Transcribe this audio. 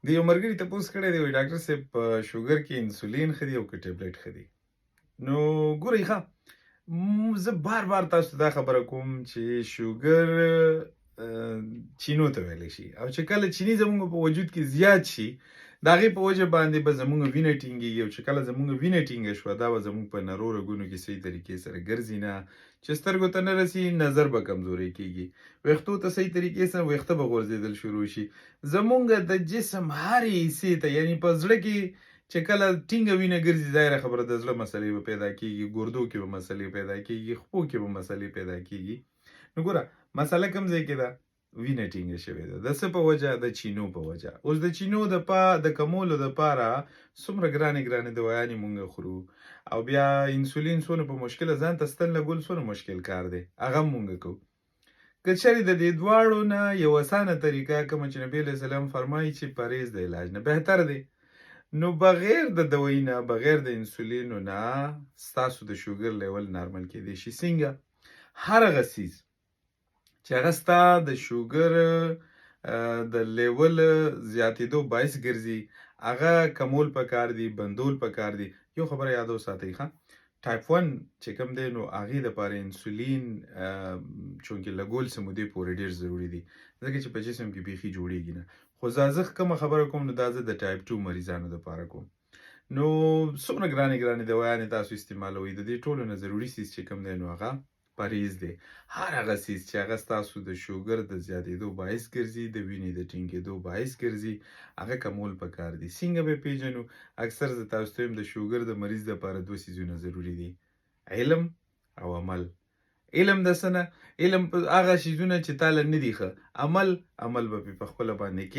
د یو ملګري تپوس کړی دی، وایي ډاکټر صاحب په شوګر کې انسولین ښه دی او که ټابلیټ ښه دی؟ نو ګورئ ښه، زه بار بار تاسو ته دا خبره کوم چې شوګر چینو ته ویلی شي، او چې کله چیني زموږ په وجود کې زیات شي د هغې په وجه باندې به زموږ وینه ټینګېږي، او چې کله زموږ وینه ټینګه شوه دا به زموږ په نرو رګونو کې صحیح طریقې سره ګرځي نه، چې سترګو ته نه رسي، نظر به کمزوری کېږي، ویښتو ته صحیح طریقې سره ویښته به غورځېدل شروع شي. زموږ د جسم هرې حصې ته، یعنی په زړه کې چې کله ټینګه وینه ګرځي، ظاهره خبره د زړه مسلې به پیدا کېږي، ګردو کې به مسلې پیدا کېږي، خپو کې به مسلې پیدا کېږي. نو ګوره مسله کوم ځای کې ده؟ وینه ټینګه شوې ده. د څه په وجه؟ د چینو په وجه. اوس د چینو د کمولو دپاره څومره ګرانې دوايانې مونږ خورو، او بیا انسولین څونه په مشکله ځان ته ستن لګول څونه مشکل کار دی، هغه هم مونږ کوو. که چېرې د دې دواړو نه یو اسانه طریقه کومه چې نبي علیه السلام فرمایي چې پرهیز د علاج نه بهتر دی، نو بغیر د دوایي نه، بغیر د انسولینو نه ستاسو د شوګر لیول نارمل کېدی شي. څنګه؟ هر هغه څیز چې هغه ستا د شوګر د لیول زیاتېدو باعث ګرځي، هغه کمول پکار دي، بندول پکار دي. یو خبره یاد وساتئ ښه، ټایپ 1 چې کوم دی نو هغې دپاره انسولین چونکې لګول څه مودې پورې ډېر ضروري دي، ځکه چې په جسم کې بیخي جوړېږي نه. خو زه کومه خبره کوم نو دا زه د ټایپ 2 مریضانو دپاره کوم. نو څومره ګرانې دوايانې تاسو استعمالوئ، د دې ټولو نه ضروري څیز چې کوم دی نو هغه پرهیز دی. هر هغه څیز چې هغه ستاسو د شوګر د زیاتېدو باعث ګرځي، د وینې د ټینګېدو باعث ګرځي، هغه کمول پکار دي. څنګه به پیژنو؟ اکثر زه تاسو ته وایم د شوګر د مریض دپاره 2 څیزونه ضروري دي، علم او عمل. علم د څه نه؟ علم هغه څیزونه چې تا له نه دي ښه، عمل به پې په خپله باندې کې